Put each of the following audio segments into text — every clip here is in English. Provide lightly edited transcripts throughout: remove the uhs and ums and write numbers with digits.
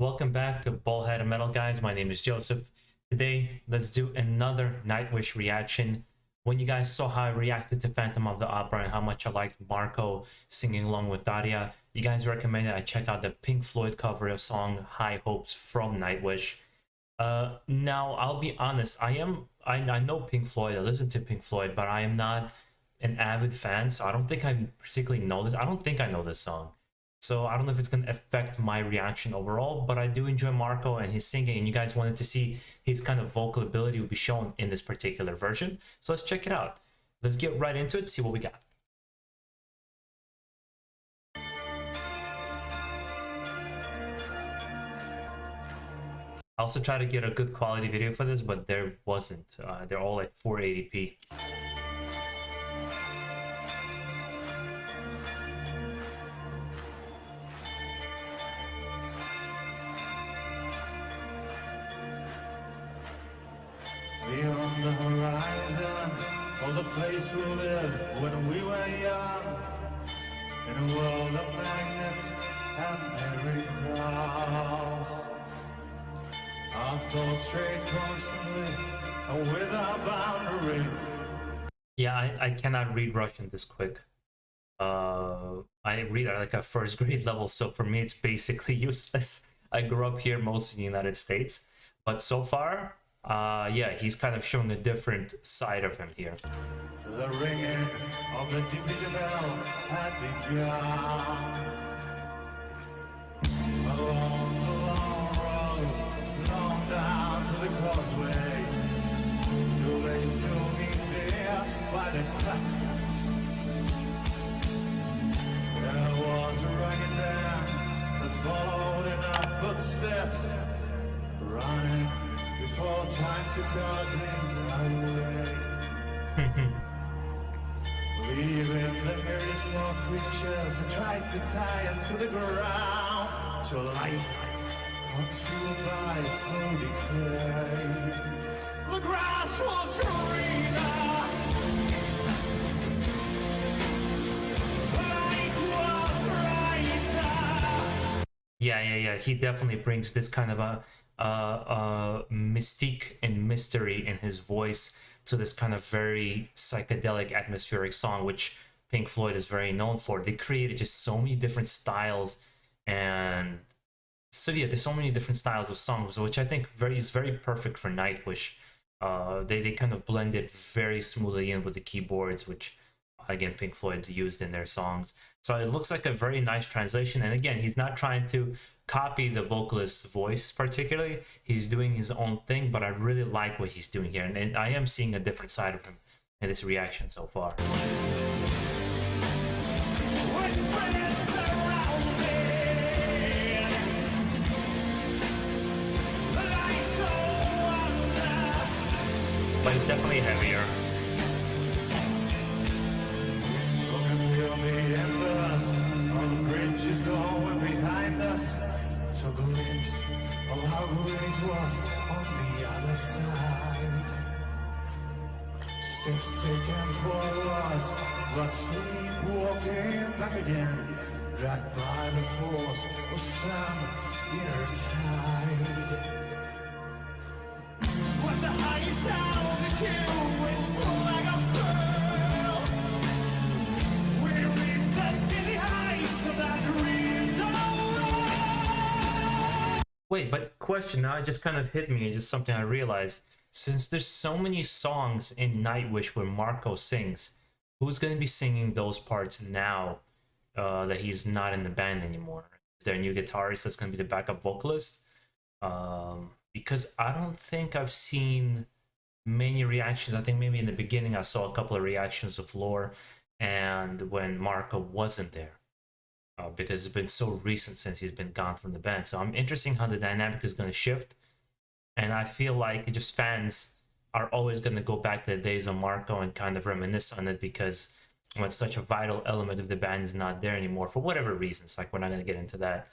Welcome back to BaldHeaded Metal, guys. My name is Joseph. Today, let's do another Nightwish reaction. When you guys saw how I reacted to Phantom of the Opera and how much I liked Marco singing along with Daria, you guys recommended I check out the Pink Floyd cover of song High Hopes from Nightwish. Now, I'll be honest, I know Pink Floyd, I listen to Pink Floyd, but I am not an avid fan, so I don't think I particularly know this. I don't think I know this song. So I don't know if it's going to affect my reaction overall, but I do enjoy Marco and his singing, and you guys wanted to see his kind of vocal ability will be shown in this particular version. So let's check it out. Let's get right into it, see what we got. I also tried to get a good quality video for this, but there wasn't. They're all like 480p. Beyond the horizon, or the place we lived when we were young, in a world of magnets and merry-go-rounds, our thoughts stray constantly and without boundary. Yeah, I cannot read Russian this quick. I read at like a first grade level, so for me it's basically useless. I grew up here, mostly in the United States, but so far, yeah, he's kind of showing a different side of him here. The ringing of the division bell had begun. Along the long road, long down to the causeway, do they still meet there by the cut? There was a ragged band that followed in our footsteps, running before time to God his highway. Leaving the very small creatures that tried to tie us to the ground, to life, until by slow decay. The grass was greener, the light was brighter. Yeah. He definitely brings this kind of a mystique and mystery in his voice to this kind of very psychedelic atmospheric song, which Pink Floyd is very known for. They created just so many different styles, and so yeah, there's so many different styles of songs, which I think is very perfect for Nightwish. They kind of blended very smoothly in with the keyboards, which again Pink Floyd used in their songs. So it looks like a very nice translation, and again, he's not trying to copy the vocalist's voice particularly. He's doing his own thing, but I really like what he's doing here, and I am seeing a different side of him in this reaction so far. But it's definitely heavier. A glimpse of how good it was on the other side. Steps taken forwards, but sleepwalking back again, dragged by the force of some inner tide. When the highest altitude is flag unfurled, we reach the dizzy heights of that Wait, but question now, it just kind of hit me, and just something I realized. Since there's so many songs in Nightwish where Marco sings, who's going to be singing those parts now that he's not in the band anymore? Is there a new guitarist that's going to be the backup vocalist? Because I don't think I've seen many reactions. I think maybe in the beginning I saw a couple of reactions of Lore, and when Marco wasn't there. Because it's been so recent since he's been gone from the band. So I'm interested in how the dynamic is going to shift. And I feel like just fans are always going to go back to the days of Marco and kind of reminisce on it, because when such a vital element of the band is not there anymore, for whatever reasons, like we're not going to get into that,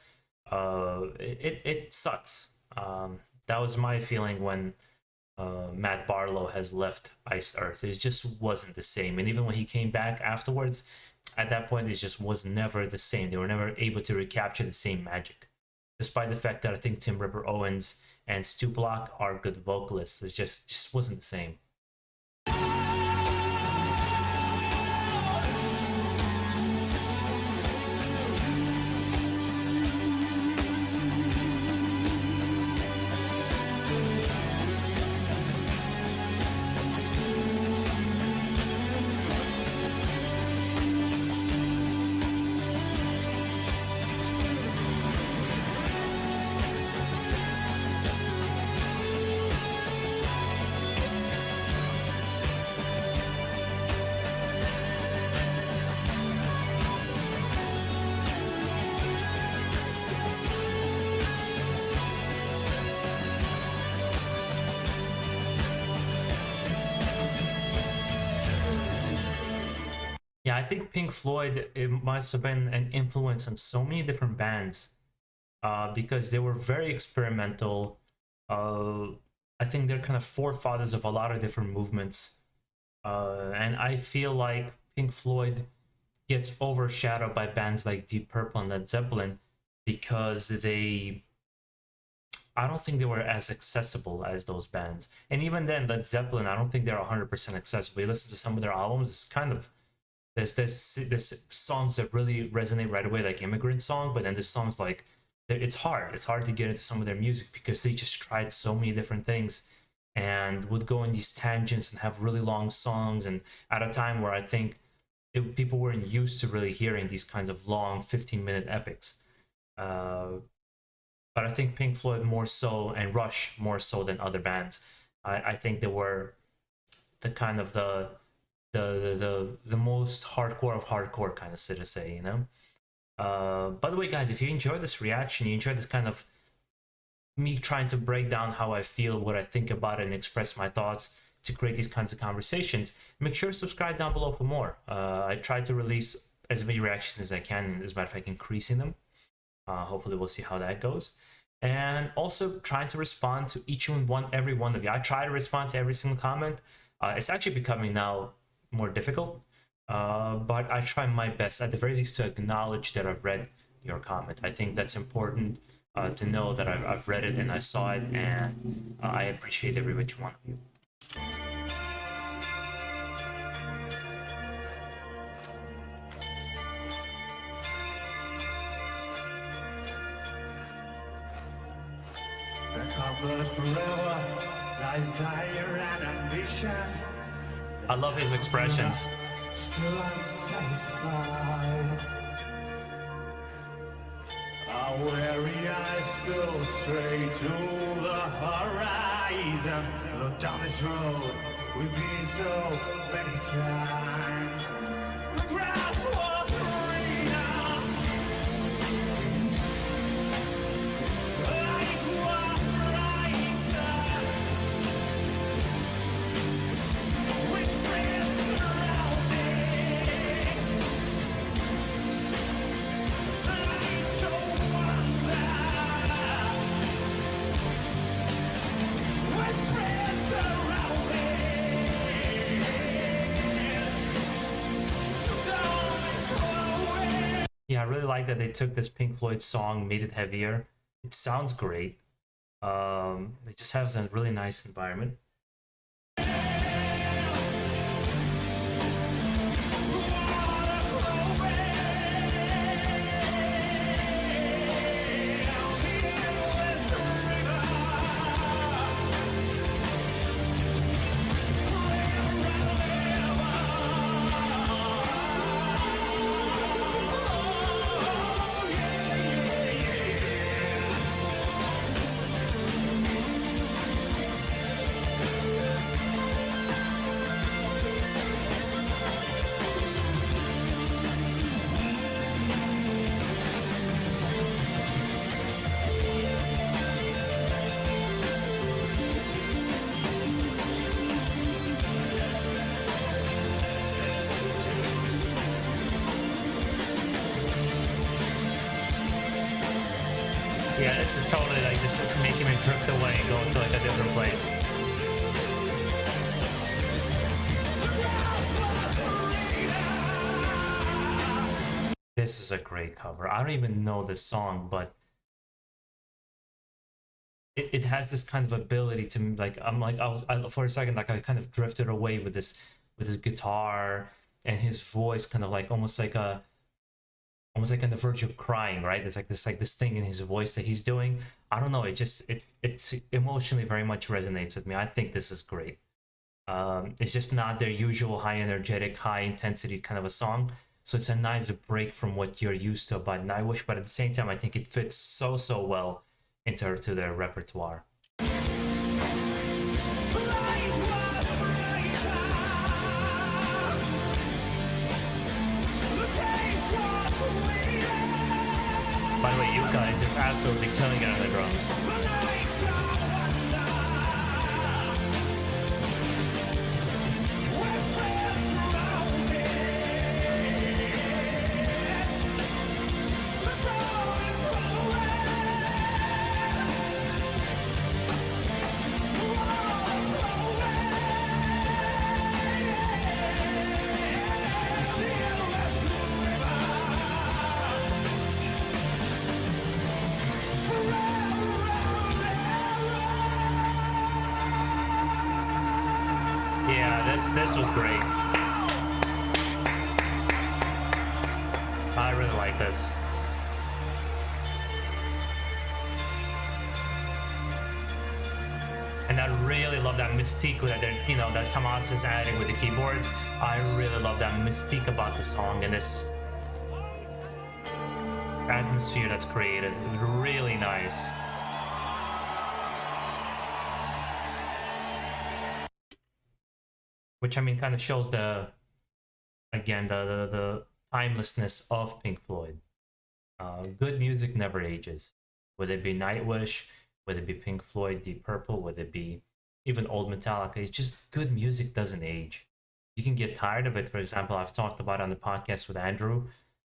it sucks. That was my feeling when Matt Barlow has left Iced Earth. It just wasn't the same. And even when he came back afterwards, at that point, it just was never the same. They were never able to recapture the same magic despite the fact that I think Tim Ripper Owens and Stu Block are good vocalists. It just wasn't the same. Yeah, I think Pink Floyd, it must have been an influence on so many different bands because they were very experimental. I think they're kind of forefathers of a lot of different movements. And I feel like Pink Floyd gets overshadowed by bands like Deep Purple and Led Zeppelin because I don't think they were as accessible as those bands. And even then, Led Zeppelin, I don't think they're 100% accessible. You listen to some of their albums, it's kind of there's songs that really resonate right away, like Immigrant Song, but then there's songs like it's hard to get into some of their music because they just tried so many different things and would go in these tangents and have really long songs, and at a time where I think people weren't used to really hearing these kinds of long 15-minute epics. But I think Pink Floyd more so, and Rush more so than other bands. I think they were the kind of the most hardcore of hardcore, kind of, so to say, you know. By the way, guys, if you enjoyed this reaction, you enjoyed this kind of me trying to break down how I feel, what I think about it, and express my thoughts to create these kinds of conversations, make sure to subscribe down below for more. I try to release as many reactions as I can, as a matter of fact, increasing them. Hopefully we'll see how that goes. And also trying to respond to every one of you. I try to respond to every single comment. It's actually becoming now more difficult, but I try my best, at the very least, to acknowledge that I've read your comment. I think that's important to know that I've read it and I saw it, and I appreciate every which one of you. The cupboard forever lies desire and ambition. I love his expressions. Still unsatisfied. Our weary eyes still stray to the horizon. The dumbest road we've been so many times. The grass was greener. The light was brighter. With friends surrounding. The light so wonder. With friends surrounding. The dawn is growing. Yeah, I really like that they took this Pink Floyd song, made it heavier. It sounds great. It just has a really nice environment. Yeah, this is totally like just making me drift away and go to like a different place. This is a great cover. I don't even know this song, but it has this kind of ability to like for a second like I kind of drifted away with his guitar and his voice, kind of like almost like on the verge of crying, right? There's like this thing in his voice that he's doing. I don't know. It's emotionally very much resonates with me. I think this is great. It's just not their usual high energetic, high intensity kind of a song. So it's a nice break from what you're used to about Nightwish, but at the same time, I think it fits so well into their repertoire. By the way, you guys is absolutely killing it on the drums. Yeah, this was great. I really like this. And I really love that mystique that that Tomas is adding with the keyboards. I really love that mystique about the song and this atmosphere that's created. Really nice. Which, I mean, kind of shows the timelessness of Pink Floyd. Good music never ages. Whether it be Nightwish, whether it be Pink Floyd, Deep Purple, whether it be even old Metallica, it's just good music doesn't age. You can get tired of it. For example, I've talked about on the podcast with Andrew,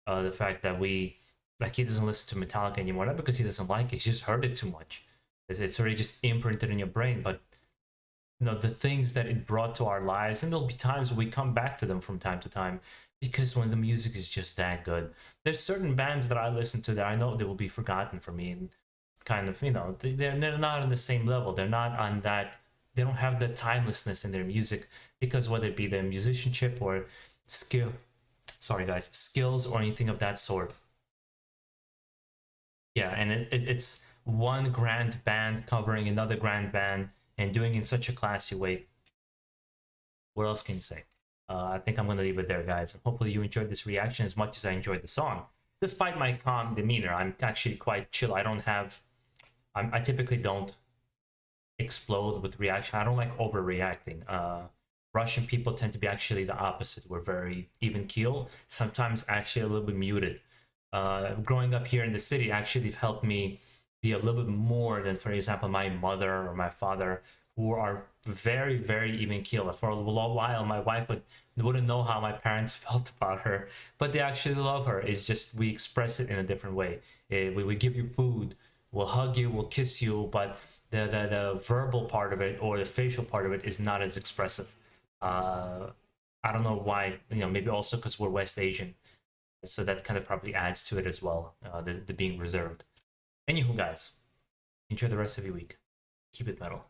the fact that he doesn't listen to Metallica anymore, not because he doesn't like it, he's just heard it too much. It's already just imprinted in your brain, but the things that it brought to our lives, and there'll be times we come back to them from time to time because when the music is just that good. There's certain bands that I listen to that I know they will be forgotten for me, and kind of they're not on the same level. They're not on that. They don't have the timelessness in their music because whether it be their musicianship or skills or anything of that sort. Yeah, and it's one grand band covering another grand band and doing it in such a classy way. What else can you say? I think I'm going to leave it there, guys. Hopefully you enjoyed this reaction as much as I enjoyed the song. Despite my calm demeanor, I'm actually quite chill. I typically don't explode with reaction. I don't like overreacting. Russian people tend to be actually the opposite. We're very even keel, sometimes actually a little bit muted. Growing up here in the city actually helped me be a little bit more than, for example, my mother or my father, who are very even keel. For a long while, my wife wouldn't know how my parents felt about her, but they actually love her. It's just we express it in a different way. We give you food, we'll hug you, we'll kiss you, but the verbal part of it or the facial part of it is not as expressive. I don't know why. Maybe also because we're West Asian, so that kind of probably adds to it as well. The being reserved. Anywho, guys, enjoy the rest of your week. Keep it metal.